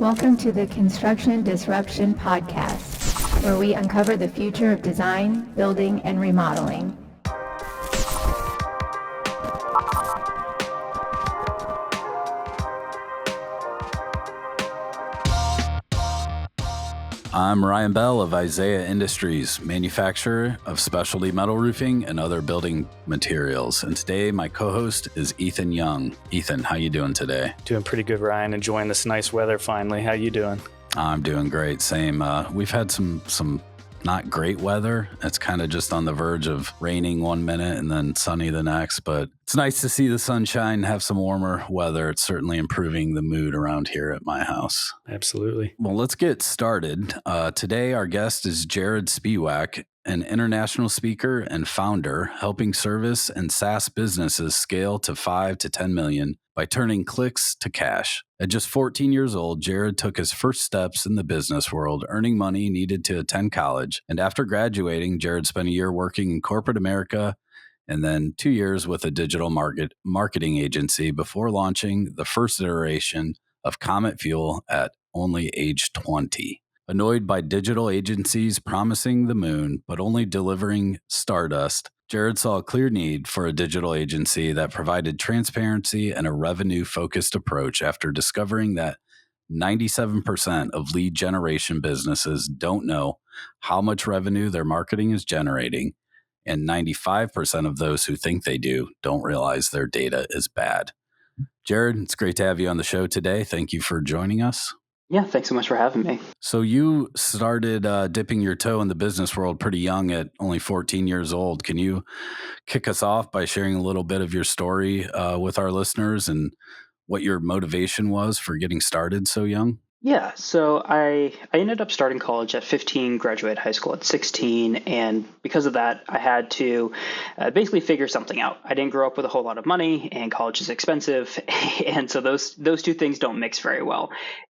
Welcome to the Construction Disruption Podcast, where we uncover the future of design, building, and remodeling. I'm Ryan Bell of Isaiah Industries, manufacturer of specialty metal roofing and other building materials. And today my co-host is Ethan Young. Ethan, how you doing today? Doing pretty good, Ryan. Enjoying this nice weather finally. How you doing? I'm doing great. Same. We've had some not great weather. It's kind of just on the verge of raining one minute and then sunny the next, but it's nice to see the sunshine, have some warmer weather. It's certainly improving the mood around here at my house. Absolutely. Well, let's get started. Today, our guest is Jarod Spiewak, an international speaker and founder, helping service and SaaS businesses scale to 5 to 10 million by turning clicks to cash. At just 14 years old, Jarod took his first steps in the business world, earning money needed to attend college. And after graduating, Jarod spent a year working in corporate America and then 2 years with a digital marketing agency before launching the first iteration of Comet Fuel at only age 20. Annoyed by digital agencies promising the moon, but only delivering stardust, Jarod saw a clear need for a digital agency that provided transparency and a revenue-focused approach after discovering that 97% of lead generation businesses don't know how much revenue their marketing is generating, and 95% of those who think they do don't realize their data is bad. Jarod, it's great to have you on the show today. Thank you for joining us. Yeah, thanks so much for having me. So you started dipping your toe in the business world pretty young at only 14 years old. Can you kick us off by sharing a little bit of your story with our listeners and what your motivation was for getting started so young? Yeah, so I ended up starting college at 15, graduated high school at 16, and because of that, I had to basically figure something out. I didn't grow up with a whole lot of money, and college is expensive, and so those two things don't mix very well.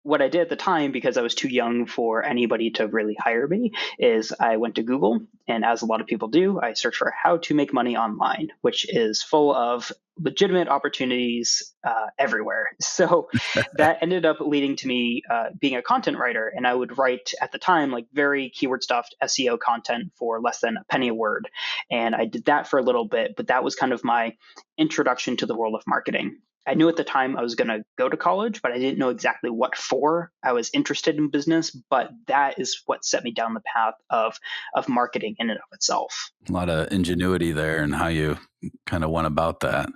What I did at the time, because I was too young for anybody to really hire me, is I went to Google, and as a lot of people do, I searched for how to make money online, which is full of legitimate opportunities everywhere. So that ended up leading to me being a content writer, and I would write at the time like very keyword stuffed SEO content for less than a penny a word. And I did that for a little bit, but that was kind of my introduction to the world of marketing. I knew at the time I was going to go to college, but I didn't know exactly what for. I was interested in business, but that is what set me down the path of marketing in and of itself. A lot of ingenuity there and how you kind of went about that.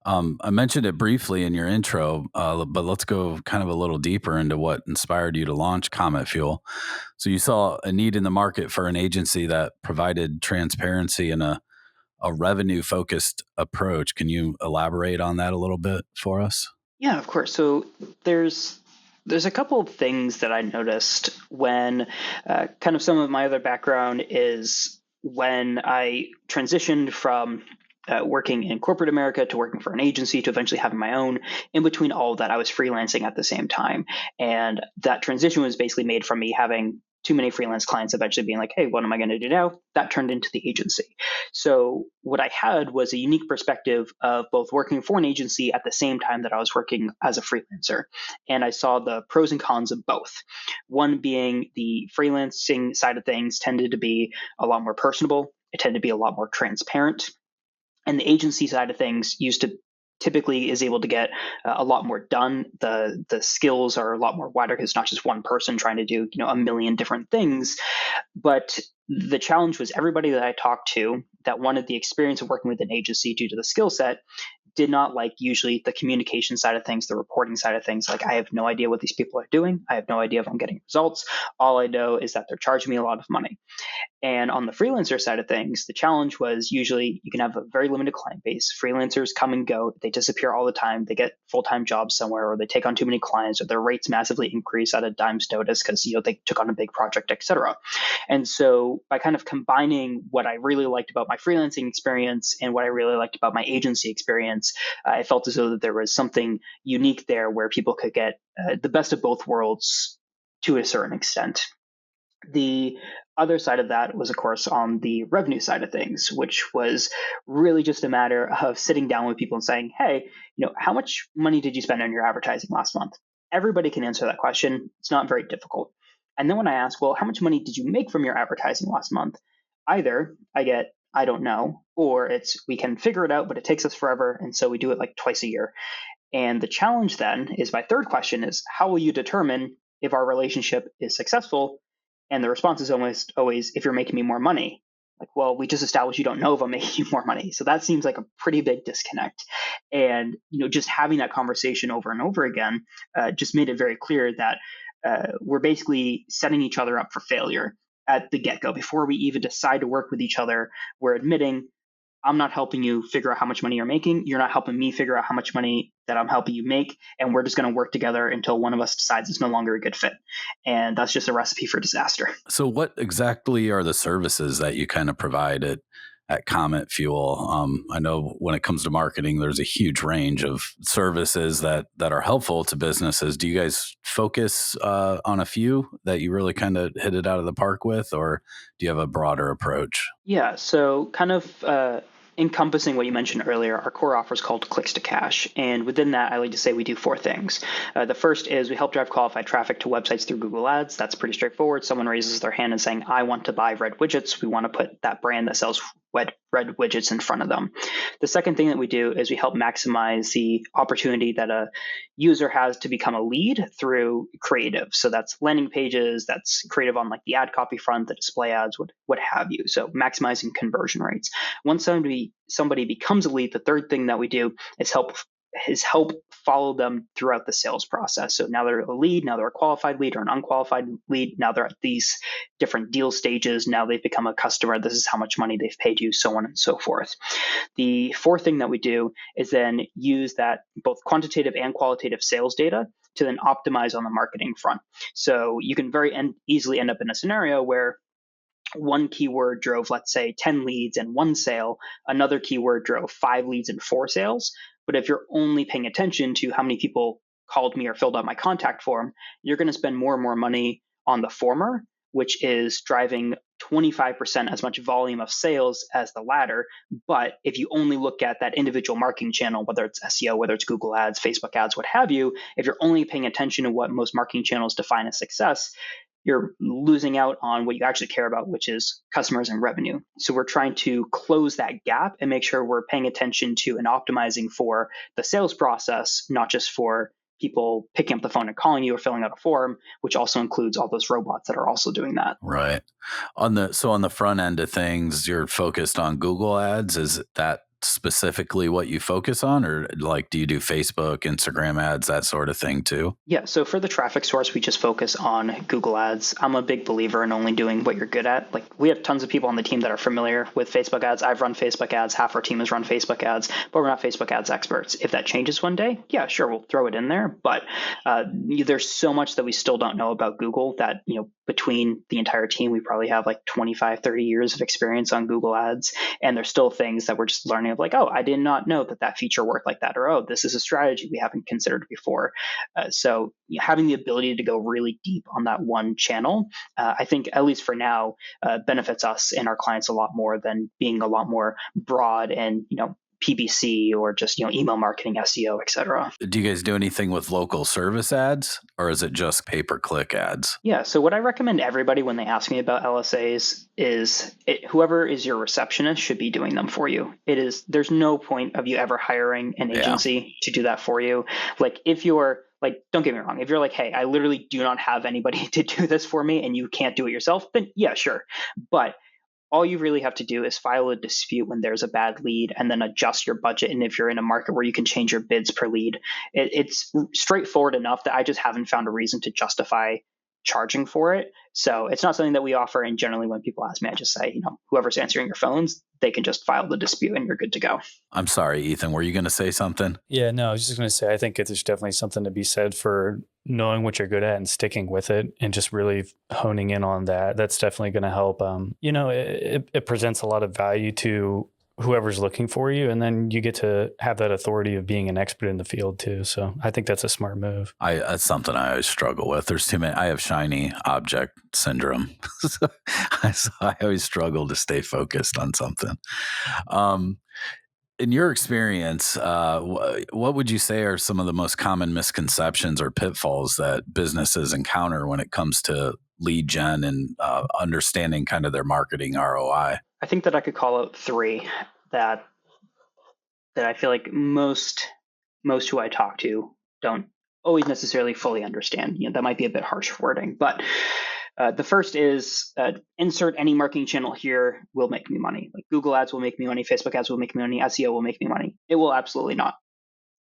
I mentioned it briefly in your intro, but let's go kind of a little deeper into what inspired you to launch Comet Fuel. So you saw a need in the market for an agency that provided transparency and a revenue-focused approach. Can you elaborate on that a little bit for us? Yeah, of course. So there's a couple of things that I noticed when kind of some of my other background is when I transitioned from working in corporate America to working for an agency to eventually having my own. In between all of that, I was freelancing at the same time. And that transition was basically made from me having too many freelance clients eventually being like, hey, what am I going to do now? That turned into the agency. So what I had was a unique perspective of both working for an agency at the same time that I was working as a freelancer. And I saw the pros and cons of both. One being the freelancing side of things tended to be a lot more personable. It tended to be a lot more transparent. And the agency side of things typically is able to get a lot more done. The skills are a lot more wider because it's not just one person trying to do a million different things. But the challenge was everybody that I talked to that wanted the experience of working with an agency due to the skill set did not like usually the communication side of things, the reporting side of things. Like, I have no idea what these people are doing. I have no idea if I'm getting results. All I know is that they're charging me a lot of money. And on the freelancer side of things, the challenge was usually you can have a very limited client base. Freelancers come and go. They disappear all the time. They get full-time jobs somewhere, or they take on too many clients, or their rates massively increase at a dime's notice because they took on a big project, et cetera. And so by kind of combining what I really liked about my freelancing experience and what I really liked about my agency experience, I felt as though that there was something unique there where people could get the best of both worlds to a certain extent. The other side of that was, of course, on the revenue side of things, which was really just a matter of sitting down with people and saying, hey, how much money did you spend on your advertising last month? everybody can answer that question. It's not very difficult. And then when I ask, well, how much money did you make from your advertising last month? Either I get, I don't know, or it's, we can figure it out, but it takes us forever. And so we do it like twice a year. And the challenge then is, my third question is, how will you determine if our relationship is successful? And the response is almost always, if you're making me more money. Like, well, we just established you don't know if I'm making you more money. So that seems like a pretty big disconnect. And, just having that conversation over and over again just made it very clear that we're basically setting each other up for failure at the get-go. Before we even decide to work with each other, we're admitting, I'm not helping you figure out how much money you're making. You're not helping me figure out how much money that I'm helping you make. And we're just going to work together until one of us decides it's no longer a good fit. And that's just a recipe for disaster. So what exactly are the services that you kind of provide at Comet Fuel? I know when it comes to marketing, there's a huge range of services that are helpful to businesses. Do you guys focus on a few that you really kind of hit it out of the park with, or do you have a broader approach? Yeah, so kind of encompassing what you mentioned earlier, our core offer is called Clicks to Cash. And within that, I like to say we do four things. The first is we help drive qualified traffic to websites through Google Ads. That's pretty straightforward. Someone raises their hand and saying, I want to buy red widgets. We want to put that brand that sells red widgets in front of them. The second thing that we do is we help maximize the opportunity that a user has to become a lead through creative. So that's landing pages, that's creative on like the ad copy front, the display ads, what have you. So maximizing conversion rates. Once somebody becomes a lead, the third thing that we do is help follow them throughout the sales process. So now they're a lead, now they're a qualified lead or an unqualified lead. Now they're at these different deal stages. Now they've become a customer. This is how much money they've paid you, so on and so forth. The fourth thing that we do is then use that both quantitative and qualitative sales data to then optimize on the marketing front. So you can very easily end up in a scenario where one keyword drove, let's say, 10 leads and 1 sale. Another keyword drove 5 leads and 4 sales. But if you're only paying attention to how many people called me or filled out my contact form, you're going to spend more and more money on the former, which is driving 25% as much volume of sales as the latter. But if you only look at that individual marketing channel, whether it's SEO, whether it's Google ads, Facebook ads, what have you, if you're only paying attention to what most marketing channels define as success, you're losing out on what you actually care about, which is customers and revenue. So we're trying to close that gap and make sure we're paying attention to and optimizing for the sales process, not just for people picking up the phone and calling you or filling out a form, which also includes all those robots that are also doing that. Right. On the front end of things, you're focused on Google ads. Is that specifically what you focus on, or like do you do Facebook, Instagram ads, that sort of thing too? Yeah, so for the traffic source, we just focus on Google ads. I'm a big believer in only doing what you're good at. Like, we have tons of people on the team that are familiar with Facebook ads. I've run Facebook ads. Half our team has run Facebook ads, but we're not Facebook ads experts. If that changes one day, yeah, sure, we'll throw it in there. But there's so much that we still don't know about Google that, between the entire team, we probably have like 25, 30 years of experience on Google ads. And there's still things that we're just learning of, like, oh, I did not know that feature worked like that, or, oh, this is a strategy we haven't considered before. So having the ability to go really deep on that one channel, I think, at least for now, benefits us and our clients a lot more than being a lot more broad and, PPC or just, email marketing, SEO, et cetera. Do you guys do anything with local service ads, or is it just pay-per-click ads? Yeah. So what I recommend everybody when they ask me about LSAs is whoever is your receptionist should be doing them for you. There's no point of you ever hiring an agency to do that for you. Like, if you're like, don't get me wrong, if you're like, hey, I literally do not have anybody to do this for me and you can't do it yourself, then yeah, sure. But all you really have to do is file a dispute when there's a bad lead and then adjust your budget. And if you're in a market where you can change your bids per lead, it's straightforward enough that I just haven't found a reason to justify charging for it. So it's not something that we offer. And generally when people ask me, I just say, whoever's answering your phones, they can just file the dispute and you're good to go. I'm sorry, Ethan, were you going to say something? Yeah, no, I was just going to say, I think there's definitely something to be said for knowing what you're good at and sticking with it and just really honing in on that. That's definitely going to help. It presents a lot of value to whoever's looking for you. And then you get to have that authority of being an expert in the field too. So I think that's a smart move. That's something I always struggle with. There's too many. I have shiny object syndrome. So I always struggle to stay focused on something. In your experience, what would you say are some of the most common misconceptions or pitfalls that businesses encounter when it comes to lead gen and understanding kind of their marketing ROI? I think that I could call out three that I feel like most who I talk to don't always necessarily fully understand. That might be a bit harsh wording, but the first is insert any marketing channel here will make me money. Like Google ads will make me money, Facebook ads will make me money, SEO will make me money. It will absolutely not.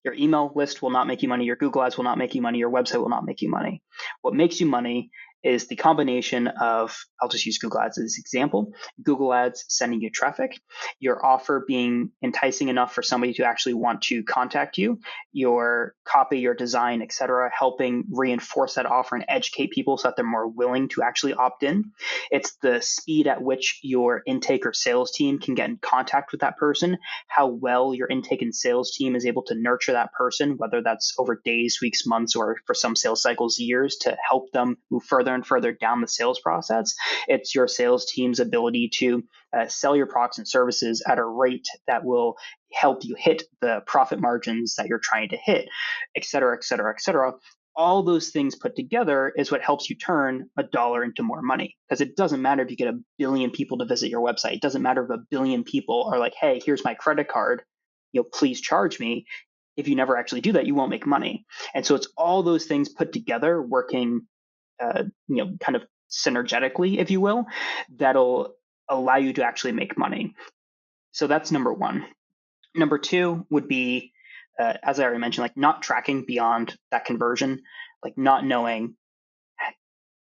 Your email list will not make you money. Your Google ads will not make you money. Your website will not make you money. What makes you money is the combination of, I'll just use Google ads as an example, Google ads sending you traffic, your offer being enticing enough for somebody to actually want to contact you, your copy, your design, etc., helping reinforce that offer and educate people so that they're more willing to actually opt in. It's the speed at which your intake or sales team can get in contact with that person, how well your intake and sales team is able to nurture that person, whether that's over days, weeks, months, or for some sales cycles, years, to help them move further and further down the sales process. It's your sales team's ability to sell your products and services at a rate that will help you hit the profit margins that you're trying to hit, et cetera, et cetera, et cetera. All those things put together is what helps you turn a dollar into more money. Because it doesn't matter if you get 1 billion people to visit your website. It doesn't matter if 1 billion people are like, hey, here's my credit card, please charge me. If you never actually do that, you won't make money. And so it's all those things put together working kind of synergetically, if you will, that'll allow you to actually make money. So that's number one. Number two would be, as I already mentioned, like not tracking beyond that conversion, like not knowing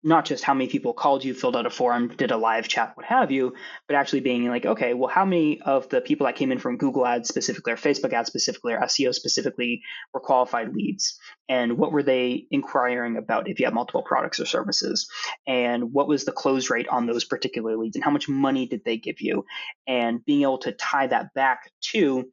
not just how many people called you, filled out a form, did a live chat, what have you, but actually being like, okay, well, how many of the people that came in from Google ads specifically, or Facebook ads specifically, or SEO specifically were qualified leads? And what were they inquiring about if you have multiple products or services? And what was the close rate on those particular leads? And how much money did they give you? And being able to tie that back to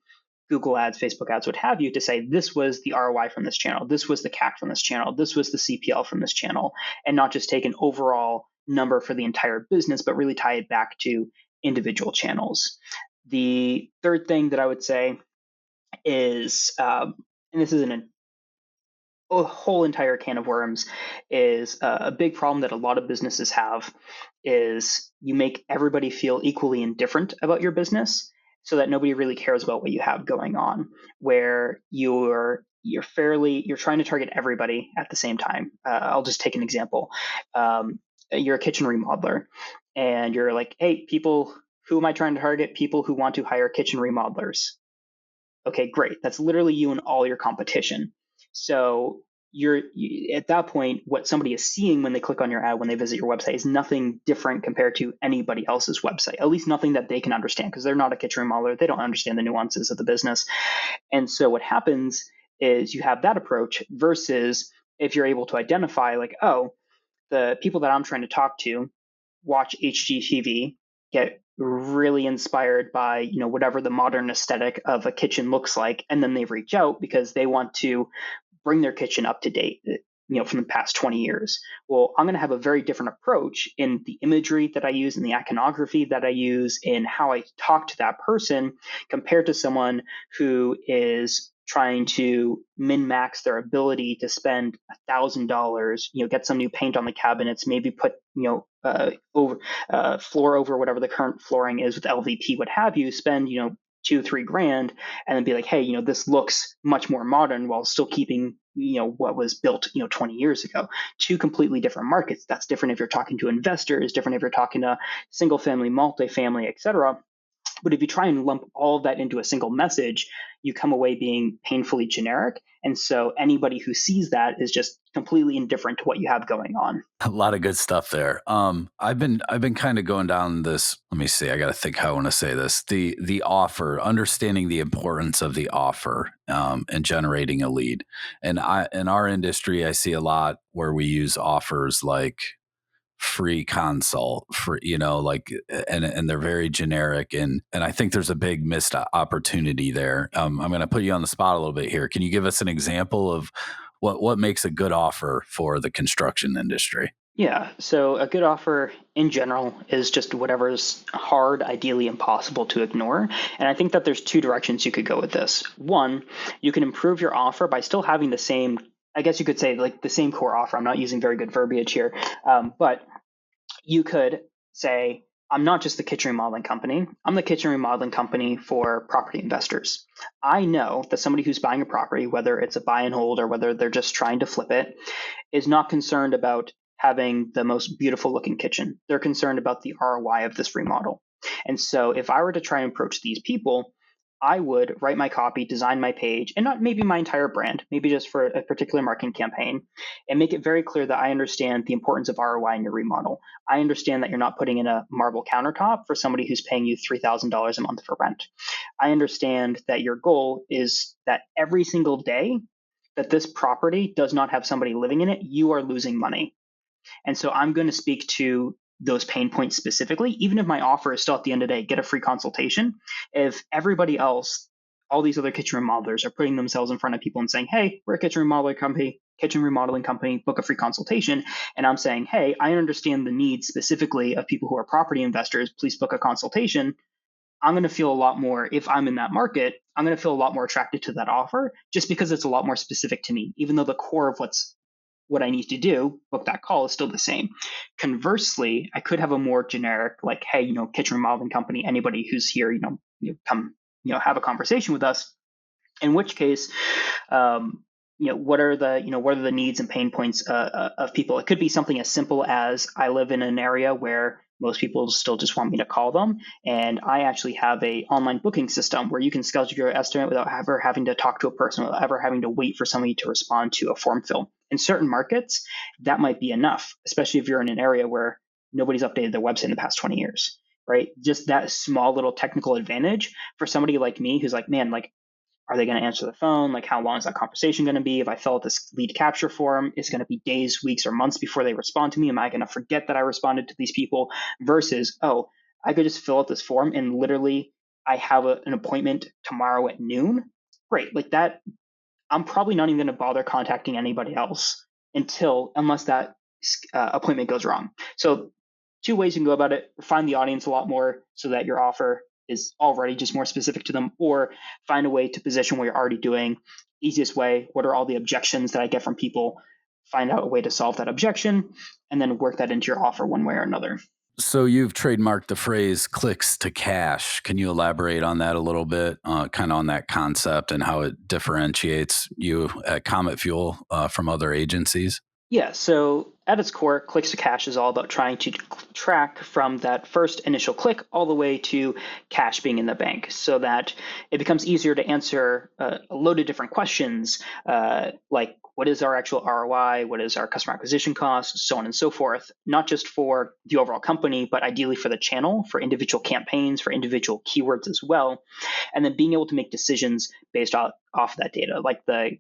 Google ads, Facebook ads, what have you, to say this was the ROI from this channel, this was the CAC from this channel, this was the CPL from this channel, and not just take an overall number for the entire business, but really tie it back to individual channels. The third thing that I would say is, and this isn't a whole entire can of worms, is a big problem that a lot of businesses have is you make everybody feel equally indifferent about your business, so that nobody really cares about what you have going on, where you're trying to target everybody at the same time. I'll just take an example. You're a kitchen remodeler and you're like, hey, people, who am I trying to target? People who want to hire kitchen remodelers. Okay, great. That's literally you and all your competition. So at that point, what somebody is seeing when they click on your ad, when they visit your website, is nothing different compared to anybody else's website, at least nothing that they can understand, because they're not a kitchen remodeler. They don't understand the nuances of the business. And so what happens is you have that approach versus if you're able to identify like, oh, the people that I'm trying to talk to watch HGTV, get really inspired by whatever the modern aesthetic of a kitchen looks like, and then they reach out because they want to bring their kitchen up to date from the past 20 years. Well, I'm going to have a very different approach in the imagery that I use, in the iconography that I use, in how I talk to that person, compared to someone who is trying to min-max their ability to spend $1,000, get some new paint on the cabinets, maybe put floor over whatever the current flooring is with LVP, what have you, spend $2-3 grand, and then be like, hey, this looks much more modern while still keeping what was built 20 years ago. Two completely different markets. That's different if you're talking to investors, different if you're talking to single family, multifamily, etc. But if you try and lump all of that into a single message, you come away being painfully generic. And so anybody who sees that is just completely indifferent to what you have going on. A lot of good stuff there. I've been kind of going down this. Let me see. I got to think how I want to say this. The offer, understanding the importance of the offer, and generating a lead. And in our industry, I see a lot where we use offers like free consult, for and they're very generic, and I think there's a big missed opportunity there. I'm going to put you on the spot a little bit here. Can you give us an example of what makes a good offer for the construction industry? Yeah, so a good offer in general is just whatever's hard, ideally impossible to ignore. And I think that there's two directions you could go with this. One, you can improve your offer by still having the same, I guess you could say like the same core offer. I'm not using very good verbiage here, but you could say, I'm not just the kitchen remodeling company. I'm the kitchen remodeling company for property investors. I know that somebody who's buying a property, whether it's a buy and hold or whether they're just trying to flip it, is not concerned about having the most beautiful looking kitchen. They're concerned about the ROI of this remodel. And so if I were to try and approach these people, I would write my copy, design my page, and not maybe my entire brand, maybe just for a particular marketing campaign, and make it very clear that I understand the importance of ROI in your remodel. I understand that you're not putting in a marble countertop for somebody who's paying you $3,000 a month for rent. I understand that your goal is that every single day that this property does not have somebody living in it, you are losing money. And so I'm going to speak to those pain points specifically, even if my offer is still at the end of the day, get a free consultation. If everybody else, all these other kitchen remodelers are putting themselves in front of people and saying, hey, we're a kitchen remodeling company, book a free consultation. And I'm saying, hey, I understand the needs specifically of people who are property investors, please book a consultation. I'm going to feel a lot more, if I'm in that market, I'm going to feel a lot more attracted to that offer just because it's a lot more specific to me, even though the core of what I need to do, book that call, is still the same. Conversely, I could have a more generic, like, hey, kitchen remodeling company, anybody who's here, come, have a conversation with us. In which case, what are the needs and pain points of people? It could be something as simple as I live in an area where most people still just want me to call them, and I actually have a online booking system where you can schedule your estimate without ever having to talk to a person, without ever having to wait for somebody to respond to a form fill. In certain markets, that might be enough, especially if you're in an area where nobody's updated their website in the past 20 years, right? Just that small little technical advantage for somebody like me who's like, man, like, are they going to answer the phone? Like, how long is that conversation going to be? If I fill out this lead capture form, it's going to be days, weeks, or months before they respond to me. Am I going to forget that I responded to these people? Versus, oh, I could just fill out this form and literally I have an appointment tomorrow at noon. Great. Like that, I'm probably not even going to bother contacting anybody else unless that appointment goes wrong. So two ways you can go about it: find the audience a lot more so that your offer is already just more specific to them, or find a way to position what you're already doing. Easiest way: what are all the objections that I get from people? Find out a way to solve that objection and then work that into your offer one way or another. So you've trademarked the phrase clicks to cash. Can you elaborate on that a little bit, kind of on that concept and how it differentiates you at Comet Fuel from other agencies? Yeah, so at its core, clicks to cash is all about trying to track from that first initial click all the way to cash being in the bank so that it becomes easier to answer a load of different questions like what is our actual ROI, what is our customer acquisition cost, so on and so forth, not just for the overall company, but ideally for the channel, for individual campaigns, for individual keywords as well. And then being able to make decisions based off of that data, like the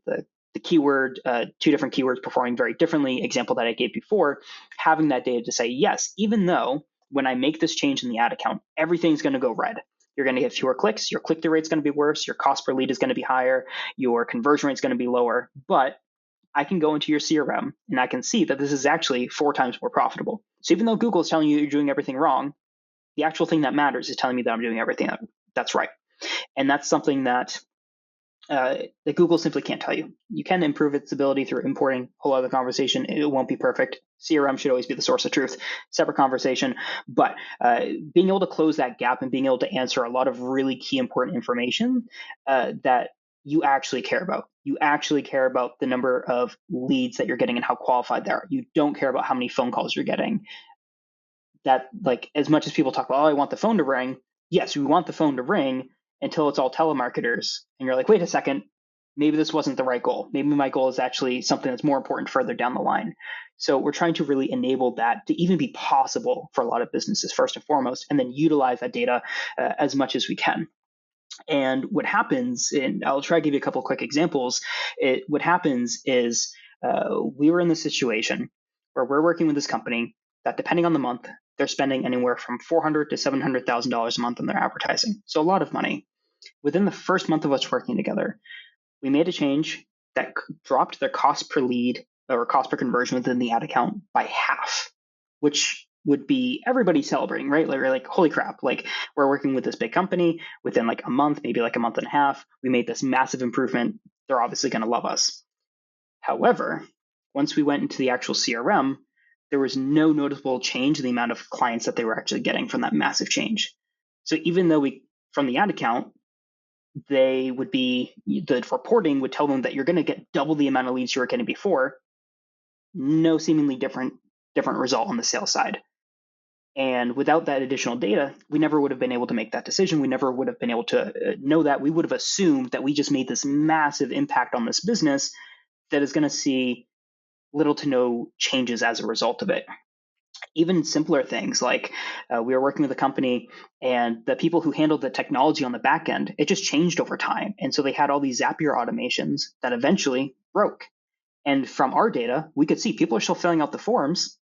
keyword, two different keywords performing very differently, example that I gave before, having that data to say, yes, even though when I make this change in the ad account, everything's going to go red. You're going to get fewer clicks, your click-through rate is going to be worse, your cost per lead is going to be higher, your conversion rate is going to be lower, but I can go into your CRM and I can see that this is actually 4 times more profitable. So even though Google is telling you you're doing everything wrong, the actual thing that matters is telling me that I'm doing everything that's right. And that's something that Google simply can't tell you. You can improve its ability through importing, whole other conversation. It won't be perfect. CRM should always be the source of truth. Separate conversation. But being able to close that gap and being able to answer a lot of really key important information that you actually care about. You actually care about the number of leads that you're getting and how qualified they are. You don't care about how many phone calls you're getting. That, like, as much as people talk about, oh, I want the phone to ring. Yes, we want the phone to ring until it's all telemarketers. And you're like, wait a second, maybe this wasn't the right goal. Maybe my goal is actually something that's more important further down the line. So we're trying to really enable that to even be possible for a lot of businesses first and foremost, and then utilize that data as much as we can. And what happens, and I'll try to give you a couple of quick examples. What happens is we were in the situation where we're working with this company that, depending on the month, they're spending anywhere from $400,000 to $700,000 a month on their advertising. So a lot of money. Within the first month of us working together, we made a change that dropped their cost per lead or cost per conversion within the ad account by half, which would be everybody celebrating, right? Like, holy crap, like we're working with this big company within like a month, maybe like a month and a half. We made this massive improvement. They're obviously going to love us. However, once we went into the actual CRM, there was no noticeable change in the amount of clients that they were actually getting from that massive change. So even though from the ad account, the reporting would tell them that you're going to get double the amount of leads you were getting before, no seemingly different result on the sales side. And without that additional data, we never would have been able to make that decision. We never would have been able to know that. We would have assumed that we just made this massive impact on this business that is going to see little to no changes as a result of it. Even simpler things like we were working with a company and the people who handled the technology on the back end, it just changed over time. And so they had all these Zapier automations that eventually broke. And from our data, we could see people are still filling out the forms.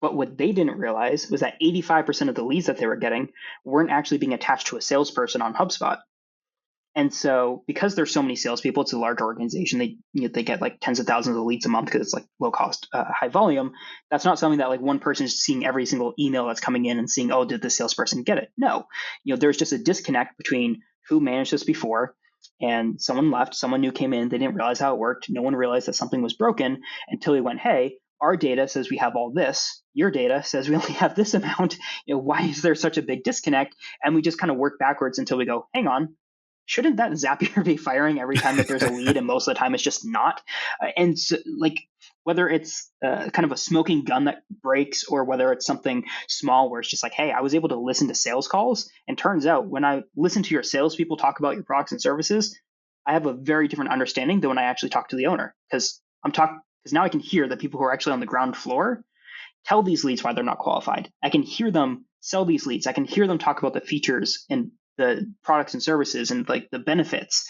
But what they didn't realize was that 85% of the leads that they were getting weren't actually being attached to a salesperson on HubSpot. And so because there's so many salespeople, it's a large organization. They get like tens of thousands of leads a month because it's like low cost, high volume. That's not something that like one person is seeing every single email that's coming in and seeing, oh, did the salesperson get it? No, there's just a disconnect between who managed this before and someone left, someone new came in, they didn't realize how it worked. No one realized that something was broken until we went, hey, our data says we have all this. Your data says we only have this amount. Why is there such a big disconnect? And we just kind of work backwards until we go, hang on, shouldn't that Zapier be firing every time that there's a lead? And most of the time it's just not. And so, like, whether it's kind of a smoking gun that breaks or whether it's something small where it's just like, hey, I was able to listen to sales calls. And turns out when I listen to your salespeople talk about your products and services, I have a very different understanding than when I actually talk to the owner. Because now I can hear the people who are actually on the ground floor tell these leads why they're not qualified. I can hear them sell these leads. I can hear them talk about the features and the products and services and like the benefits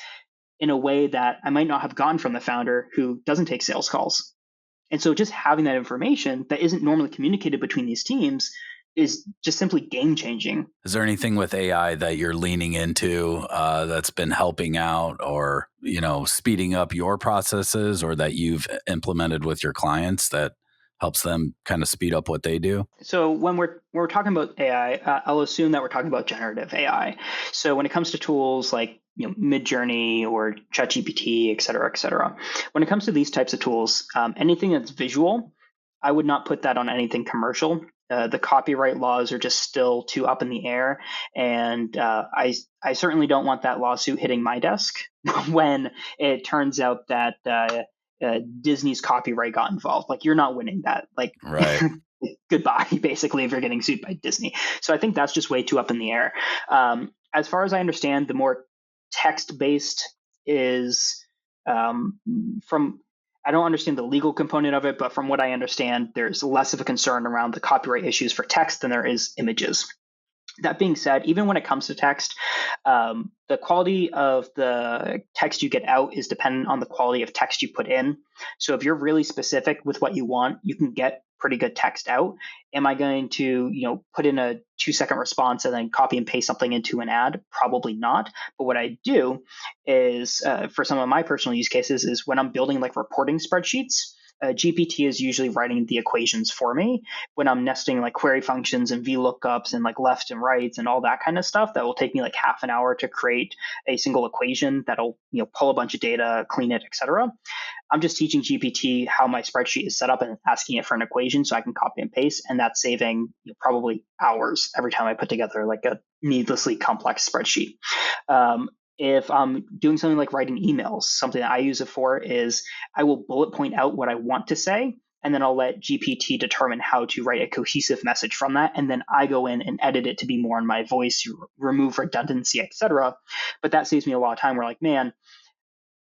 in a way that I might not have gotten from the founder who doesn't take sales calls. And so just having that information that isn't normally communicated between these teams is just simply game changing. Is there anything with AI that you're leaning into that's been helping out or, speeding up your processes or that you've implemented with your clients that helps them kind of speed up what they do? So when we're talking about AI, I'll assume that we're talking about generative AI. So when it comes to tools like Midjourney or ChatGPT, et cetera, when it comes to these types of tools, anything that's visual, I would not put that on anything commercial. The copyright laws are just still too up in the air, and I certainly don't want that lawsuit hitting my desk when it turns out that Disney's copyright got involved. Like, you're not winning that. Like, right. Goodbye, basically, if you're getting sued by Disney. So I think that's just way too up in the air. As far as I understand, the more text-based is I don't understand the legal component of it, but from what I understand, there's less of a concern around the copyright issues for text than there is images. That being said, even when it comes to text, the quality of the text you get out is dependent on the quality of text you put in. So if you're really specific with what you want, you can get pretty good text out. Am I going to, put in a 2-second response and then copy and paste something into an ad? Probably not. But what I do is, for some of my personal use cases, is when I'm building like reporting spreadsheets, GPT is usually writing the equations for me. When I'm nesting like query functions and VLOOKUPs and like left and rights and all that kind of stuff, that will take me like half an hour to create a single equation that'll pull a bunch of data, clean it, etc. I'm just teaching GPT how my spreadsheet is set up and asking it for an equation so I can copy and paste, and that's saving probably hours every time I put together like a needlessly complex spreadsheet. If I'm doing something like writing emails, something that I use it for is I will bullet point out what I want to say, and then I'll let GPT determine how to write a cohesive message from that. And then I go in and edit it to be more in my voice, remove redundancy, etc. But that saves me a lot of time. We're like, man,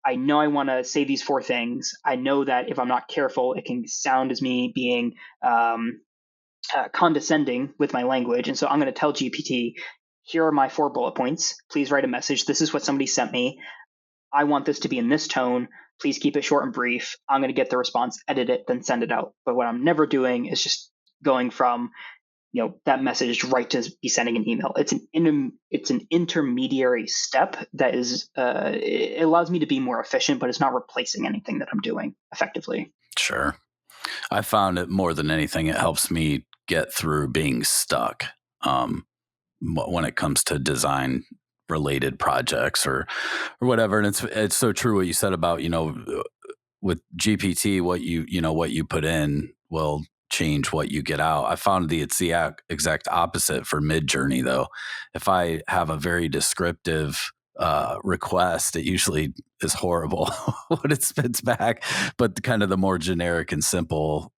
I know I want to say these 4 things. I know that if I'm not careful, it can sound as me being condescending with my language. And so I'm going to tell GPT, here are my 4 bullet points. Please write a message. This is what somebody sent me. I want this to be in this tone. Please keep it short and brief. I'm going to get the response, edit it, then send it out. But what I'm never doing is just going from that message right to be sending an email. It's an intermediary step that is it allows me to be more efficient, but it's not replacing anything that I'm doing effectively. Sure. I found it more than anything, it helps me get through being stuck when it comes to design related projects or whatever. And it's so true what you said about, with GPT, what you put in will change what you get out. I found it's the exact opposite for Midjourney though. If I have a very descriptive request, it usually is horrible what it spits back, but kind of the more generic and simple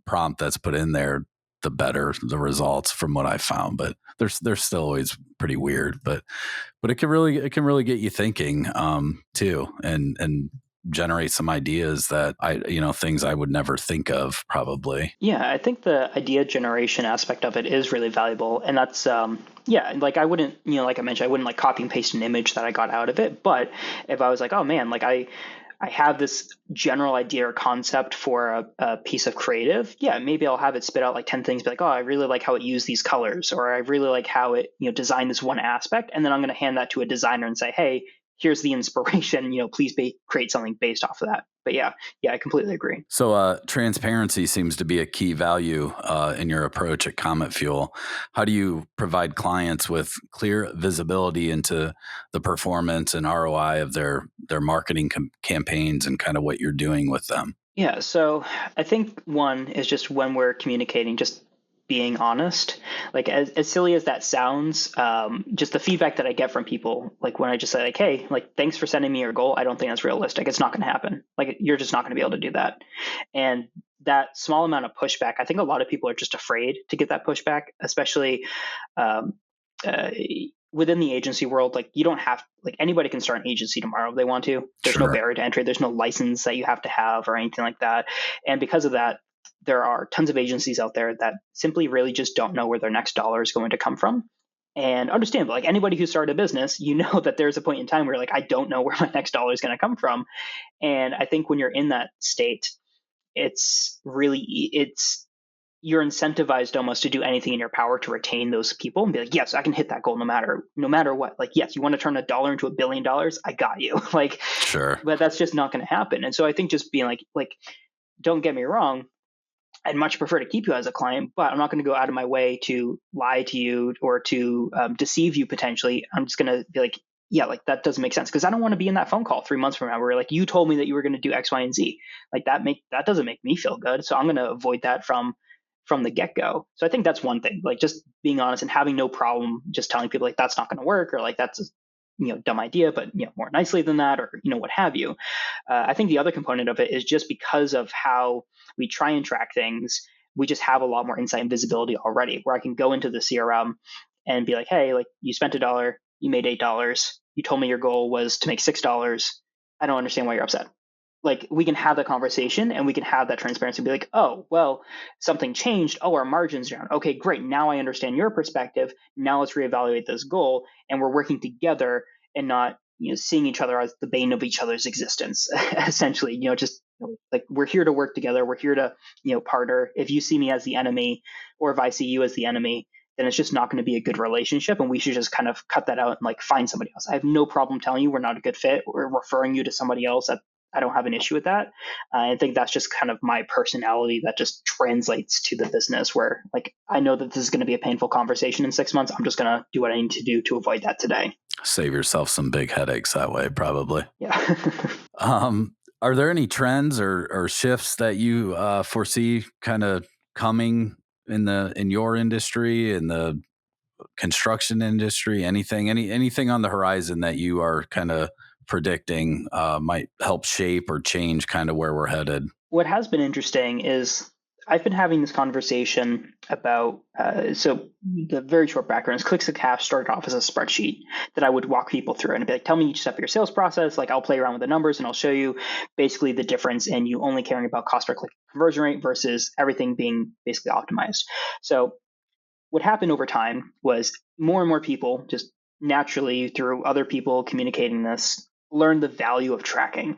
prompt that's put in there, the better the results from what I found. But they're still always pretty weird, but it can really get you thinking too, and generate some ideas that things I would never think of probably. Yeah, I think the idea generation aspect of it is really valuable. And that's, like I wouldn't, like I mentioned, I wouldn't like copy and paste an image that I got out of it. But if I was like, oh man, like I have this general idea or concept for a piece of creative, maybe I'll have it spit out like 10 things, be like, oh, I really like how it used these colors, or I really like how it, designed this one aspect. And then I'm going to hand that to a designer and say, hey, here's the inspiration, please create something based off of that. But yeah, I completely agree. So transparency seems to be a key value in your approach at Comet Fuel. How do you provide clients with clear visibility into the performance and ROI of their marketing campaigns and kind of what you're doing with them? Yeah, so I think one is just when we're communicating, just being honest. Like as silly as that sounds, just the feedback that I get from people, like when I just say like, hey, like thanks for sending me your goal. I don't think that's realistic. It's not going to happen. Like you're just not going to be able to do that. And that small amount of pushback, I think a lot of people are just afraid to get that pushback, especially within the agency world. Like you don't have, like anybody can start an agency tomorrow if they want to. There's no barrier to entry. There's no license that you have to have or anything like that. And because of that, there are tons of agencies out there that simply really just don't know where their next dollar is going to come from. And understandable, like anybody who started a business, that there's a point in time where like, I don't know where my next dollar is going to come from. And I think when you're in that state, you're incentivized almost to do anything in your power to retain those people and be like, yes, I can hit that goal no matter what. Like, yes, you want to turn $1 into $1 billion? I got you. Like, sure. But that's just not going to happen. And so I think just being like, don't get me wrong, I'd much prefer to keep you as a client, but I'm not going to go out of my way to lie to you or to deceive you potentially. I'm just going to be like, yeah, like that doesn't make sense, because I don't want to be in that phone call 3 months from now where like you told me that you were going to do X, Y, and Z. Like that doesn't make me feel good. So I'm going to avoid that from the get-go. So I think that's one thing, like just being honest and having no problem just telling people like that's not going to work, or like that's a dumb idea, but more nicely than that, or what have you. I think the other component of it is just because of how we try and track things, we just have a lot more insight and visibility already, where I can go into the CRM and be like, hey, like you spent $1, you made $8, you told me your goal was to make $6. I don't understand why you're upset. Like we can have that conversation and we can have that transparency and be like, oh, well, something changed. Oh, our margin's down. Okay, great. Now I understand your perspective. Now let's reevaluate this goal. And we're working together and not, seeing each other as the bane of each other's existence, essentially, just like we're here to work together. We're here to, partner. If you see me as the enemy, or if I see you as the enemy, then it's just not going to be a good relationship. And we should just kind of cut that out and like find somebody else. I have no problem telling you we're not a good fit or referring you to somebody else. I don't have an issue with that. I think that's just kind of my personality that just translates to the business, where like, I know that this is going to be a painful conversation in 6 months. I'm just going to do what I need to do to avoid that today. Save yourself some big headaches that way, probably. Yeah. Are there any trends or shifts that you foresee kind of coming in your industry, in the construction industry, anything on the horizon that you are kind of predicting might help shape or change kind of where we're headed? What has been interesting is I've been having this conversation about, so the very short background is Clicks to Cash started off as a spreadsheet that I would walk people through and I'd be like, tell me each step of your sales process. Like I'll play around with the numbers and I'll show you basically the difference in you only caring about cost per click conversion rate versus everything being basically optimized. So what happened over time was more and more people just naturally through other people communicating this learned the value of tracking.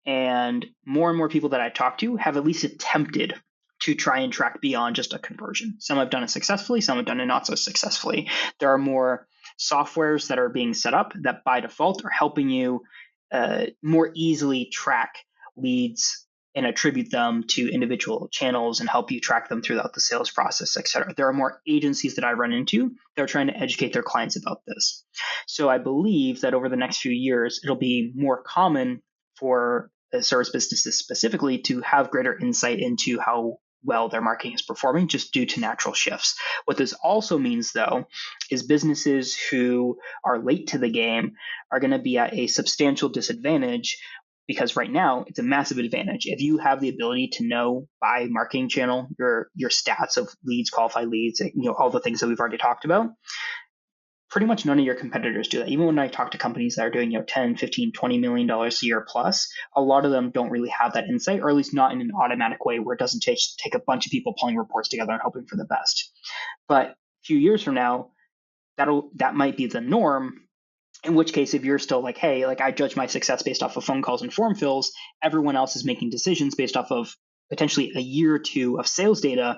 And more people that I talk to have at least attempted to try and track beyond just a conversion. Some have done it successfully, some have done it not so successfully. There are more softwares that are being set up that by default are helping you more easily track leads and attribute them to individual channels and help you track them throughout the sales process, et cetera. There are more agencies that I run into that are trying to educate their clients about this. So I believe that over the next few years, it'll be more common for service businesses specifically to have greater insight into how well their marketing is performing just due to natural shifts. What this also means, though, is businesses who are late to the game are going to be at a substantial disadvantage, because right now it's a massive advantage. If you have the ability to know by marketing channel your stats of leads, qualified leads, all the things that we've already talked about, pretty much none of your competitors do that. Even when I talk to companies that are doing 10, 15, $20 million a year plus, a lot of them don't really have that insight, or at least not in an automatic way where it doesn't take a bunch of people pulling reports together and hoping for the best. But a few years from now, that might be the norm. In which case, if you're still like, hey, like I judge my success based off of phone calls and form fills, everyone else is making decisions based off of potentially a year or two of sales data,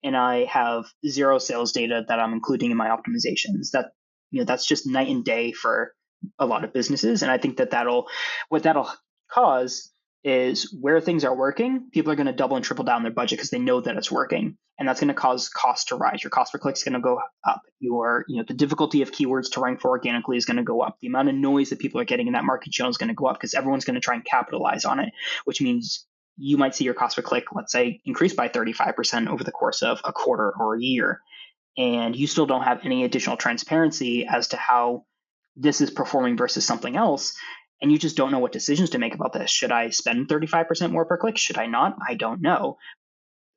and I have zero sales data that I'm including in my optimizations. That's just night and day for a lot of businesses. And I think what that'll cause is where things are working, people are going to double and triple down their budget because they know that it's working. And that's going to cause cost to rise. Your cost per click is going to go up. The difficulty of keywords to rank for organically is going to go up. The amount of noise that people are getting in that market channel is going to go up because everyone's going to try and capitalize on it, which means you might see your cost per click, let's say, increase by 35% over the course of a quarter or a year. And you still don't have any additional transparency as to how this is performing versus something else. And you just don't know what decisions to make about this. Should I spend 35% more per click? Should I not? I don't know.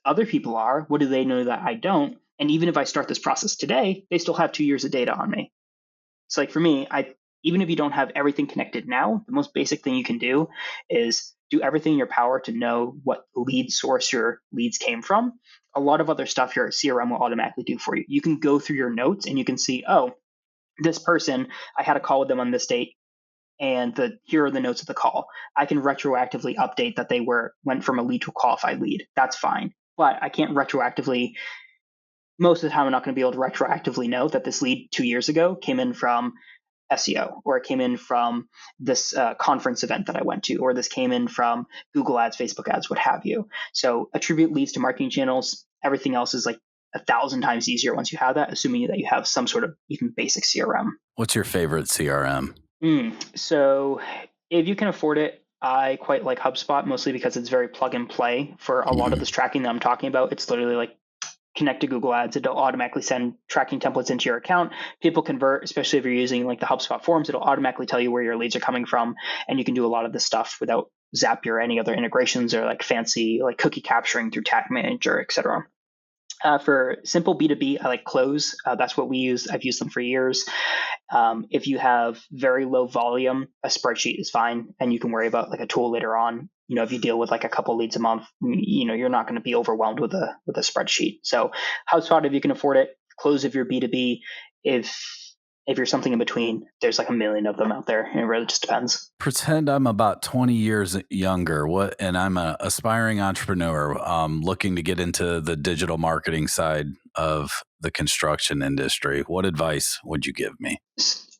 Other people are. What do they know that I don't? And even if I start this process today, they still have 2 years of data on me. It's like for me, even if you don't have everything connected now, the most basic thing you can do is do everything in your power to know what lead source your leads came from. A lot of other stuff your CRM will automatically do for you. You can go through your notes and you can see, oh, this person, I had a call with them on this date, and here are the notes of the call. I can retroactively update that they went from a lead to a qualified lead. That's fine. But I can't retroactively, most of the time I'm not going to be able to retroactively know that this lead 2 years ago came in from SEO, or it came in from this conference event that I went to, or this came in from Google ads, Facebook ads, what have you. So attribute leads to marketing channels. Everything else is like 1,000 times easier once you have that, assuming that you have some sort of even basic CRM. What's your favorite CRM? So if you can afford it, I quite like HubSpot, mostly because it's very plug and play for a lot of this tracking that I'm talking about. It's literally like connect to Google Ads. It'll automatically send tracking templates into your account. People convert, especially if you're using like the HubSpot forms. It'll automatically tell you where your leads are coming from, and you can do a lot of this stuff without Zapier or any other integrations or like fancy like cookie capturing through Tag Manager, etc. For simple B2B, I like Close. That's what we use. I've used them for years. If you have very low volume, a spreadsheet is fine, and you can worry about like a tool later on. If you deal with like a couple leads a month, you're not going to be overwhelmed with a spreadsheet. So HubSpot, if you can afford it. Close if you're B2B. If you're something in between, there's like a million of them out there. And it really just depends. Pretend I'm about 20 years younger, and I'm an aspiring entrepreneur looking to get into the digital marketing side of the construction industry. What advice would you give me?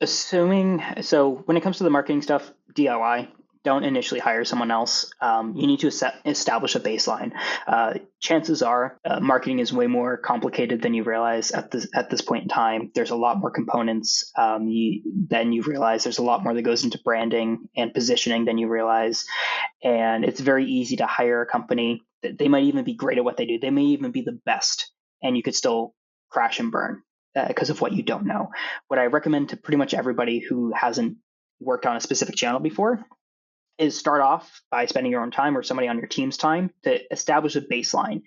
So when it comes to the marketing stuff, DIY. Don't initially hire someone else. You need to establish a baseline. Chances are marketing is way more complicated than you realize at this point in time. There's a lot more components than you realize. There's a lot more that goes into branding and positioning than you realize. And it's very easy to hire a company. They might even be great at what they do. They may even be the best, and you could still crash and burn because of what you don't know. What I recommend to pretty much everybody who hasn't worked on a specific channel before is start off by spending your own time or somebody on your team's time to establish a baseline.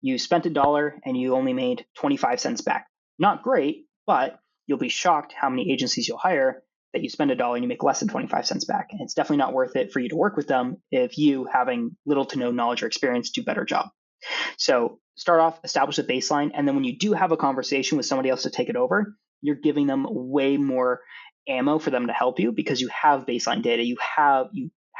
You spent $1 and you only made 25 cents back. Not great, but you'll be shocked how many agencies you'll hire that you spend $1 and you make less than 25 cents back. And it's definitely not worth it for you to work with them if you, having little to no knowledge or experience, do a better job. So start off, establish a baseline, and then when you do have a conversation with somebody else to take it over, you're giving them way more ammo for them to help you because you have baseline data. You have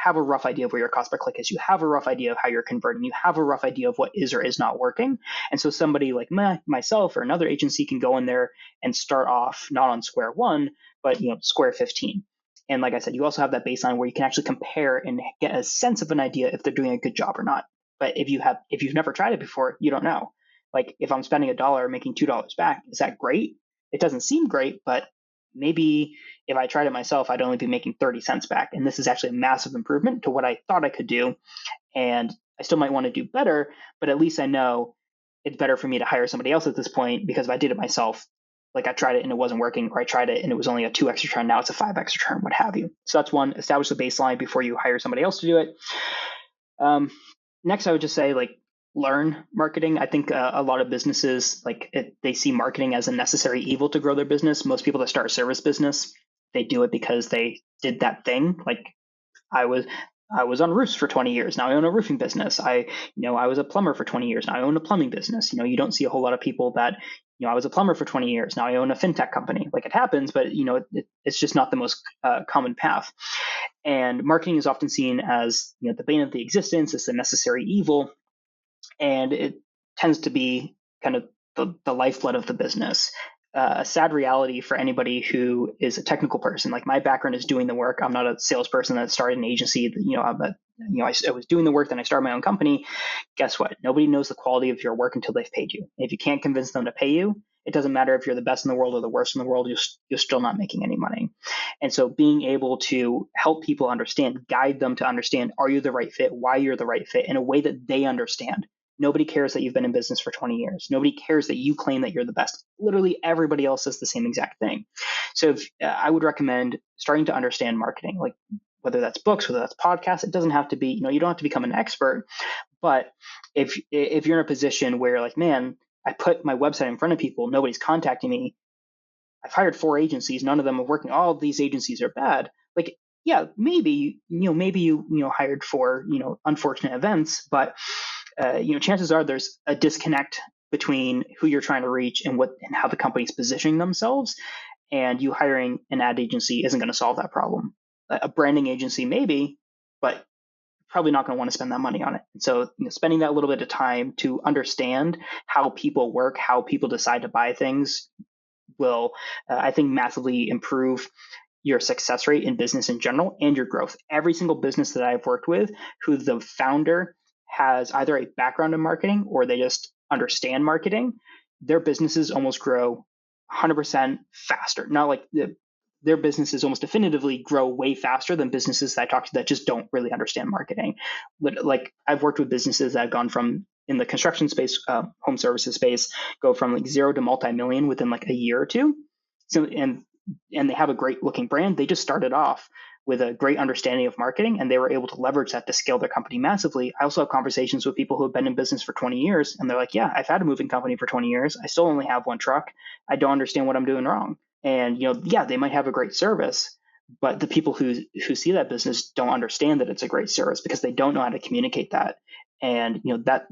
have a rough idea of where your cost per click is. You have a rough idea of how you're converting. You have a rough idea of what is or is not working. And so somebody like myself or another agency can go in there and start off not on square one, but square 15. And like I said, you also have that baseline where you can actually compare and get a sense of an idea if they're doing a good job or not. But if you've never tried it before, you don't know. Like if I'm spending $1 making $2 back, is that great? It doesn't seem great, but maybe if I tried it myself, I'd only be making 30 cents back. And this is actually a massive improvement to what I thought I could do. And I still might want to do better, but at least I know it's better for me to hire somebody else at this point, because if I did it myself, like I tried it and it wasn't working, or I tried it and it was only a 2x return, now it's a 5x return, what have you. So that's one, establish the baseline before you hire somebody else to do it. Next, I would just say learn marketing. I think a lot of businesses, they see marketing as a necessary evil to grow their business. Most people that start a service business, they do it because they did that thing. Like I was on roofs for 20 years. Now I own a roofing business. I was a plumber for 20 years. Now I own a plumbing business. You don't see a whole lot of people that, I was a plumber for 20 years. Now I own a fintech company. Like it happens, but it's just not the most common path. And marketing is often seen as, the bane of the existence. It's the necessary evil. And it tends to be kind of the lifeblood of the business. A sad reality for anybody who is a technical person. Like my background is doing the work. I'm not a salesperson that started an agency. I was doing the work, then I started my own company. Guess what? Nobody knows the quality of your work until they've paid you. If you can't convince them to pay you, it doesn't matter if you're the best in the world or the worst in the world, you're still not making any money. And so being able to help people understand, guide them to understand, are you the right fit, why you're the right fit in a way that they understand. Nobody cares that you've been in business for 20 years. Nobody cares that you claim that you're the best. Literally everybody else says the same exact thing. So I would recommend starting to understand marketing, like whether that's books, whether that's podcasts. It doesn't have to be, you don't have to become an expert. But if you're in a position where like, man, I put my website in front of people, nobody's contacting me. I've hired 4 agencies. None of them are working. All of these agencies are bad. Like, yeah, maybe you hired for, unfortunate events, but chances are there's a disconnect between who you're trying to reach and how the company's positioning themselves. And you hiring an ad agency isn't going to solve that problem. A branding agency maybe, but probably not going to want to spend that money on it. And so spending that little bit of time to understand how people work, how people decide to buy things will, I think, massively improve your success rate in business in general and your growth. Every single business that I've worked with who the founder has either a background in marketing or they just understand marketing, their businesses almost grow 100% faster. Not like their businesses almost definitively grow way faster than businesses that I talk to that just don't really understand marketing. Like I've worked with businesses that have gone from, in the construction space, home services space, go from like 0 to multi-million within like a year or two. So, and they have a great looking brand. They just started off with a great understanding of marketing, and they were able to leverage that to scale their company massively. I also have conversations with people who have been in business for 20 years, and they're like, yeah, I've had a moving company for 20 years. I still only have 1 truck. I don't understand what I'm doing wrong. And, yeah, they might have a great service, but the people who see that business don't understand that it's a great service because they don't know how to communicate that. And,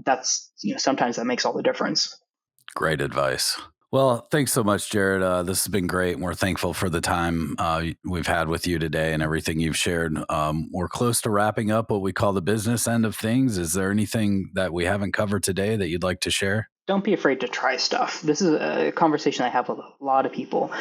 that's sometimes that makes all the difference. Great advice. Well, thanks so much, Jarod. This has been great. We're thankful for the time we've had with you today and everything you've shared. We're close to wrapping up what we call the business end of things. Is there anything that we haven't covered today that you'd like to share? Don't be afraid to try stuff. This is a conversation I have with a lot of people.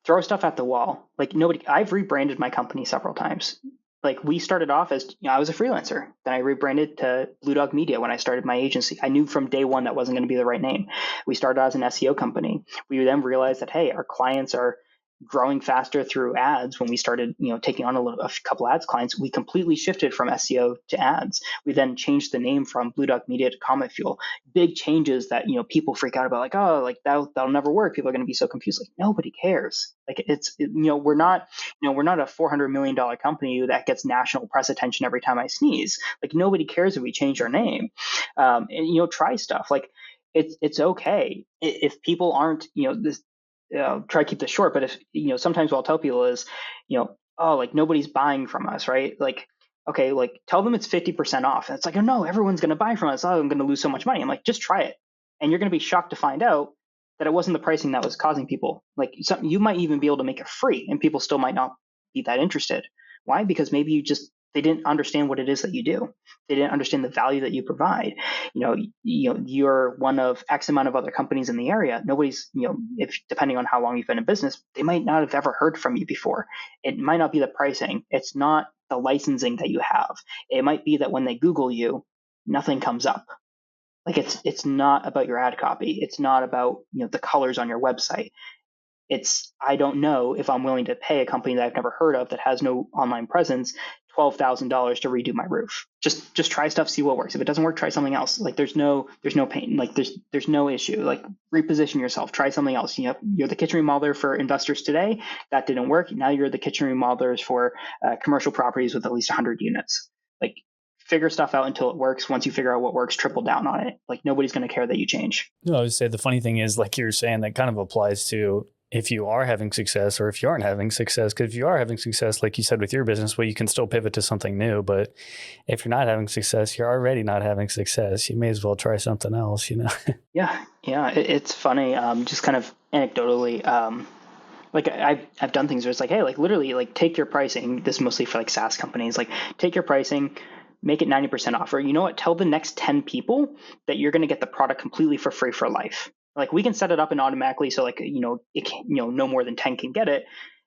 Throw stuff at the wall. Like I've rebranded my company several times. Like we started off as, I was a freelancer. Then I rebranded to Blue Dog Media when I started my agency. I knew from day one that wasn't going to be the right name. We started as an SEO company. We then realized that, hey, our clients are growing faster through ads. When we started, taking on a couple ads clients, we completely shifted from SEO to ads. We then changed the name from Blue Dog Media to Comet Fuel. Big changes that, people freak out about, like, oh, like that'll never work. People are going to be so confused. Like nobody cares. Like we're not a $400 million company that gets national press attention every time I sneeze. Like nobody cares if we change our name. And try stuff. Like it's okay if people aren't, this. Try to keep this short, but if sometimes what I'll tell people is, oh, like nobody's buying from us, right? Like, okay, like tell them it's 50% off. And it's like, oh no, everyone's going to buy from us. Oh, I'm going to lose so much money. I'm like, just try it, and you're going to be shocked to find out that it wasn't the pricing that was causing people. Like you might even be able to make it free, and people still might not be that interested. Why? Because maybe you just They didn't understand what it is that you do. They didn't understand the value that you provide. You're one of X amount of other companies in the area. Nobody's, if depending on how long you've been in business, they might not have ever heard from you before. It might not be the pricing. It's not the licensing that you have. It might be that when they Google you, nothing comes up. Like it's not about your ad copy. It's not about, the colors on your website. I don't know if I'm willing to pay a company that I've never heard of that has no online presence $12,000 to redo my roof. Just try stuff, see what works. If it doesn't work, try something else. Like there's no pain. Like there's no issue. Like reposition yourself, try something else. You're the kitchen remodeler for investors today. That didn't work. Now you're the kitchen remodelers for commercial properties with at least 100 units. Like figure stuff out until it works. Once you figure out what works, triple down on it. Like nobody's going to care that you change. No, I would say the funny thing is, like you're saying, that kind of applies to if you are having success or if you aren't having success. Because if you are having success, like you said with your business, well, you can still pivot to something new. But if you're not having success, you're already not having success. You may as well try something else, Yeah. It's funny. Just kind of anecdotally, like I've done things where it's like, hey, like literally, like take your pricing. This is mostly for like SaaS companies. Like take your pricing, make it 90% off. Or you know what? Tell the next 10 people that you're going to get the product completely for free for life. Like we can set it up and automatically, so like no more than 10 can get it,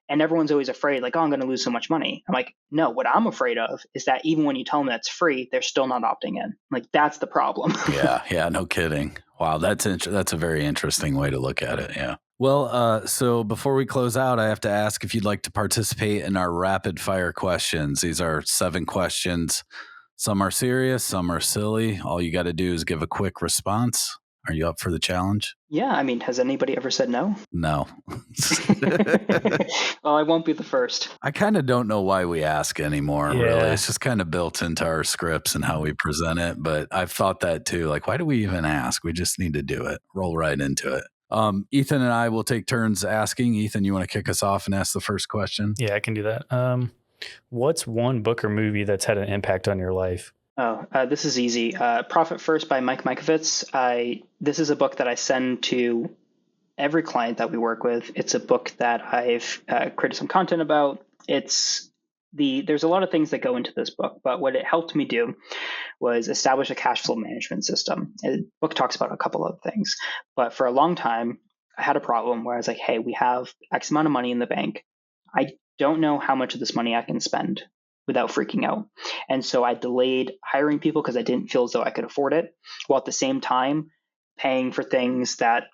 and everyone's always afraid, like, oh, I'm going to lose so much money. I'm like, no, what I'm afraid of is that even when you tell them that's free, they're still not opting in. Like that's the problem. Yeah, no kidding. Wow, that's a very interesting way to look at it. Yeah. Well, so before we close out, I have to ask if you'd like to participate in our rapid fire questions. These are 7 questions. Some are serious, some are silly. All you got to do is give a quick response. Are you up for the challenge? Yeah, I mean, has anybody ever said no? No. Well, I won't be the first. I kind of don't know why we ask anymore, Yeah. really. It's just kind of built into our scripts and how we present it. But I've thought that too. Like, why do we even ask? We just need to do it. Roll right into it. Ethan and I will take turns asking. Ethan, you want to kick us off and ask the first question? Yeah, I can do that. What's one book or movie that's had an impact on your life? Oh, this is easy. Profit First by Mike Mikovits. This is a book that I send to every client that we work with. It's a book that I've created some content about. There's a lot of things that go into this book, but what it helped me do was establish a cash flow management system. The book talks about a couple of things, but for a long time, I had a problem where I was like, hey, we have X amount of money in the bank. I don't know how much of this money I can spend without freaking out. And so I delayed hiring people because I didn't feel as though I could afford it, while at the same time paying for things that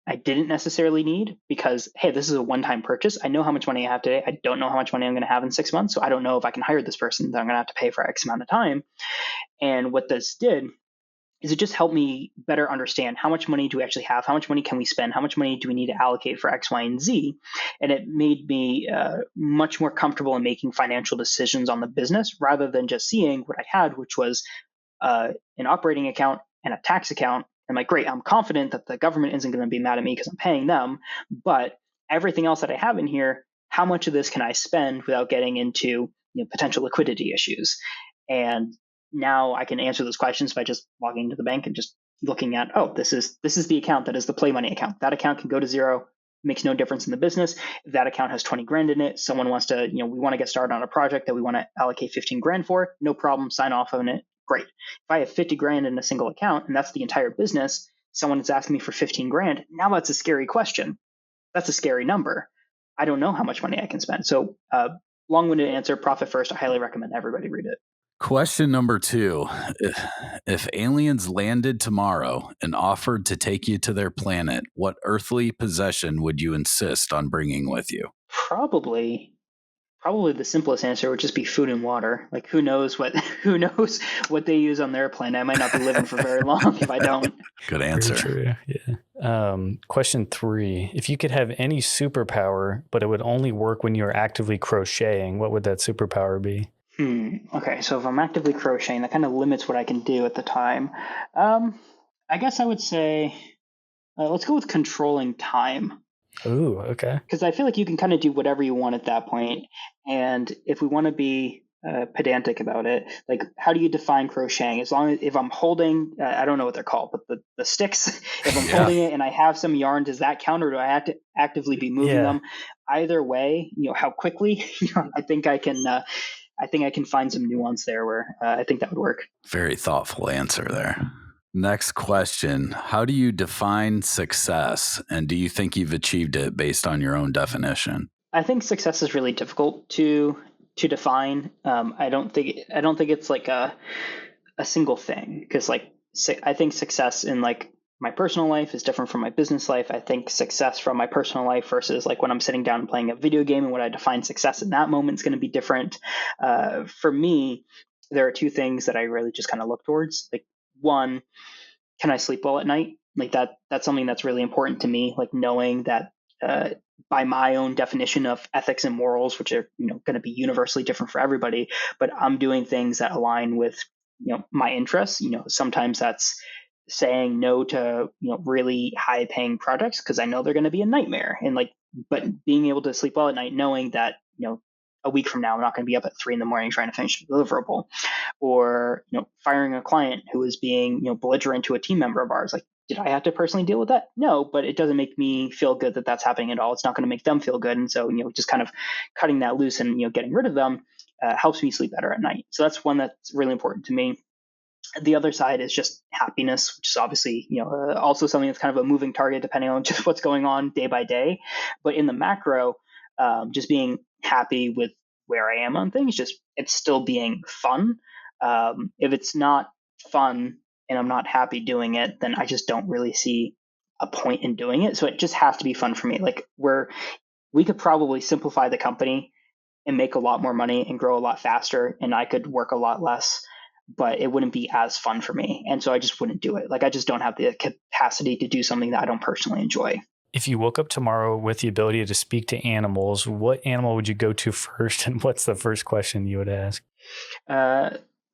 I didn't necessarily need because, hey, this is a one-time purchase. I know how much money I have today. I don't know how much money I'm going to have in 6 months. So I don't know if I can hire this person that I'm going to have to pay for X amount of time. And what this did is it just helped me better understand how much money do we actually have, how much money can we spend, how much money do we need to allocate for X, Y, and Z. And it made me much more comfortable in making financial decisions on the business rather than just seeing what I had, which was an operating account and a tax account. I'm like, great, I'm confident that the government isn't going to be mad at me because I'm paying them. But everything else that I have in here, how much of this can I spend without getting into potential liquidity issues? And now I can answer those questions by just logging into the bank and just looking at, oh, this is the account that is the play money account. That account can go to zero, makes no difference in the business. If that account has 20 grand in it, someone wants to, we want to get started on a project that we want to allocate 15 grand for, no problem, sign off on it. Great. If I have 50 grand in a single account and that's the entire business, someone is asking me for 15 grand. Now that's a scary question. That's a scary number. I don't know how much money I can spend. So long-winded answer, Profit First. I highly recommend everybody read it. Question number 2. If aliens landed tomorrow and offered to take you to their planet, what earthly possession would you insist on bringing with you? Probably the simplest answer would just be food and water. Like who knows what they use on their planet. I might not be living for very long if I don't. Good answer. Very true. Yeah. Question 3. If you could have any superpower, but it would only work when you are actively crocheting, what would that superpower be? Okay, so if I'm actively crocheting, that kind of limits what I can do at the time. I guess I would say, let's go with controlling time. Ooh, okay. Because I feel like you can kind of do whatever you want at that point. And if we want to be pedantic about it, like how do you define crocheting? As long as if I'm holding, I don't know what they're called, but the sticks, if I'm holding it and I have some yarn, does that count, or do I have to actively be moving them? Either way, how quickly, I think I can I think I can find some nuance there where I think that would work. Very thoughtful answer there. Next question. How do you define success? And do you think you've achieved it based on your own definition? I think success is really difficult to define. I don't think it's like a single thing, because like I think success in like my personal life is different from my business life. I think success from my personal life versus like when I'm sitting down and playing a video game and what I define success in that moment is going to be different. For me, there are two things that I really just kind of look towards. Like, one, can I sleep well at night? Like that's something that's really important to me. Like knowing that by my own definition of ethics and morals, which are going to be universally different for everybody, but I'm doing things that align with my interests. Sometimes that's saying no to really high paying projects because I know they're going to be a nightmare, and like, but being able to sleep well at night knowing that a week from now I'm not going to be up at 3 a.m. trying to finish a deliverable, or firing a client who is being belligerent to a team member of ours. Like, did I have to personally deal with that? No, but it doesn't make me feel good that that's happening at all. It's not going to make them feel good, and so just kind of cutting that loose and getting rid of them helps me sleep better at night. So that's one that's really important to me. The other side is just happiness, which is obviously also something that's kind of a moving target depending on just what's going on day by day. But in the macro, just being happy with where I am on things, just it's still being fun. If it's not fun and I'm not happy doing it, then I just don't really see a point in doing it. So it just has to be fun for me. Like we could probably simplify the company and make a lot more money and grow a lot faster, and I could work a lot less, but it wouldn't be as fun for me. And so I just wouldn't do it. Like, I just don't have the capacity to do something that I don't personally enjoy. If you woke up tomorrow with the ability to speak to animals, what animal would you go to first? And what's the first question you would ask?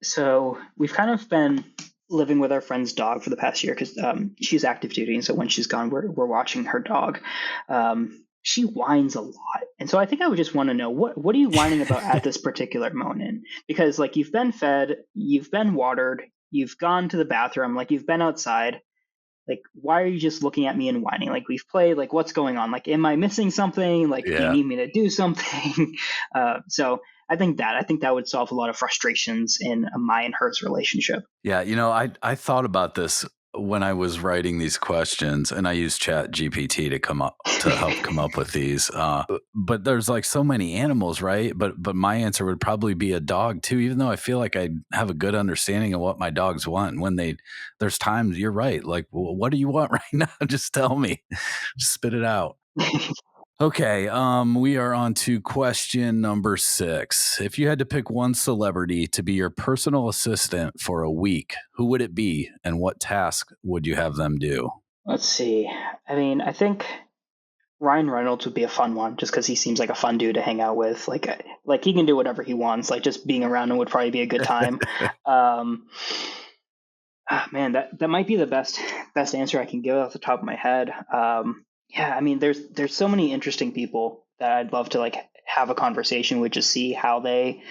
So we've kind of been living with our friend's dog for the past year because she's active duty. And so when she's gone, we're watching her dog. She whines a lot. And so I think I would just want to know, what are you whining about at this particular moment? Because like, you've been fed, you've been watered, you've gone to the bathroom, like you've been outside. Like, why are you just looking at me and whining? Like, we've played, like, what's going on? Like, am I missing something? Like, do you need me to do something? So I think that would solve a lot of frustrations in my and hers relationship. Yeah. I thought about this when I was writing these questions, and I used Chat GPT to help come up with these. But there's like so many animals, right? But my answer would probably be a dog too, even though I feel like I have a good understanding of what my dogs want. When there's times, you're right. Like, well, what do you want right now? Just tell me, just spit it out. Okay, we are on to question number 6. If you had to pick one celebrity to be your personal assistant for a week, who would it be, and what task would you have them do? Let's see. I mean, I think Ryan Reynolds would be a fun one, just because he seems like a fun dude to hang out with. Like he can do whatever he wants. Like, just being around him would probably be a good time. Man, that might be the best answer I can give off the top of my head. Yeah, I mean, there's so many interesting people that I'd love to like have a conversation with, just see how they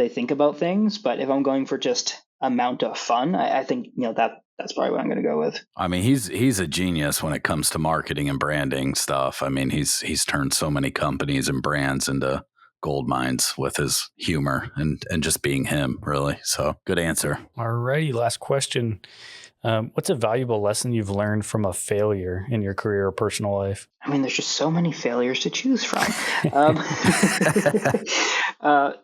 think about things. But if I'm going for just amount of fun, I think that's probably what I'm going to go with. I mean, he's a genius when it comes to marketing and branding stuff. I mean, he's turned so many companies and brands into gold mines with his humor and just being him, really. So good answer. All righty, last question. What's a valuable lesson you've learned from a failure in your career or personal life? I mean, there's just so many failures to choose from. I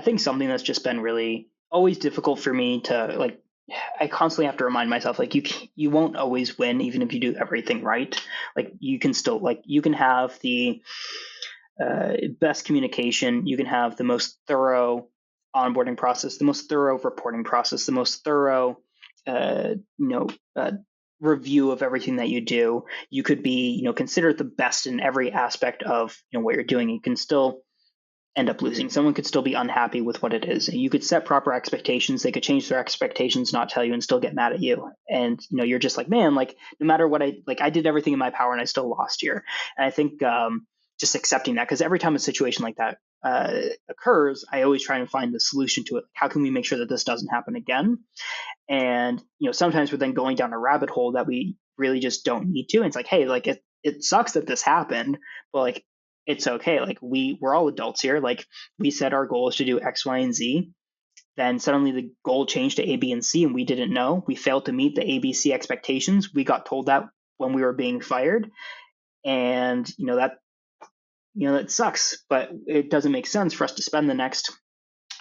think something that's just been really always difficult for me to like, I constantly have to remind myself, like, you won't always win, even if you do everything right. Like, you can still, like, you can have the best communication, you can have the most thorough onboarding process, the most thorough reporting process, the most thorough review of everything that you do. You could be considered the best in every aspect of what you're doing. You can still end up losing. Someone could still be unhappy with what it is. You could set proper expectations. They could change their expectations, not tell you, and still get mad at you. And you're just like, man, like, no matter what I did everything in my power and I still lost here. And I think just accepting that, because every time a situation like that occurs, I always try and find the solution to it. How can we make sure that this doesn't happen again? And sometimes we're then going down a rabbit hole that we really just don't need to. And it's like, hey, like, it sucks that this happened, but like, it's okay. Like we're all adults here. Like we said our goal is to do X, Y, and Z. Then suddenly the goal changed to A, B, and C, and we didn't know. We failed to meet the A, B, C expectations. We got told that when we were being fired. And that sucks, but it doesn't make sense for us to spend the next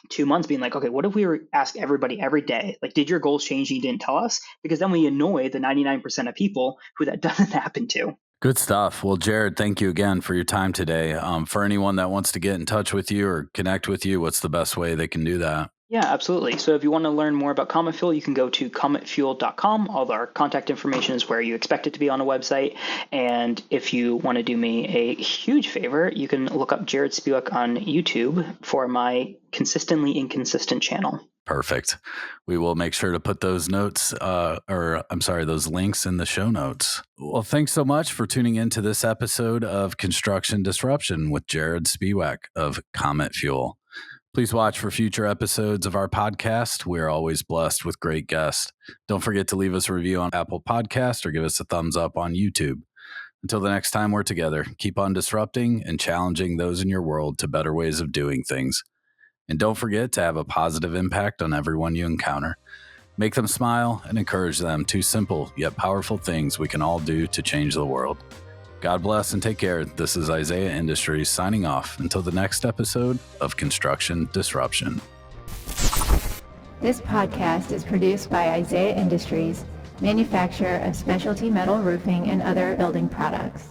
2 months being like, okay, what if we were ask everybody every day, like, did your goals change and you didn't tell us? Because then we annoy the 99% of people who that doesn't happen to. Good stuff. Well, Jarod, thank you again for your time today. For anyone that wants to get in touch with you or connect with you, what's the best way they can do that? Yeah, absolutely. So if you want to learn more about Comet Fuel, you can go to cometfuel.com. All of our contact information is where you expect it to be on a website. And if you want to do me a huge favor, you can look up Jarod Spiewak on YouTube for my consistently inconsistent channel. Perfect. We will make sure to put those those links in the show notes. Well, thanks so much for tuning into this episode of Construction Disruption with Jarod Spiewak of Comet Fuel. Please watch for future episodes of our podcast. We are always blessed with great guests. Don't forget to leave us a review on Apple Podcasts or give us a thumbs up on YouTube. Until the next time we're together, keep on disrupting and challenging those in your world to better ways of doing things. And don't forget to have a positive impact on everyone you encounter. Make them smile and encourage them. 2 simple yet powerful things we can all do to change the world. God bless and take care. This is Isaiah Industries signing off until the next episode of Construction Disruption. This podcast is produced by Isaiah Industries, manufacturer of specialty metal roofing and other building products.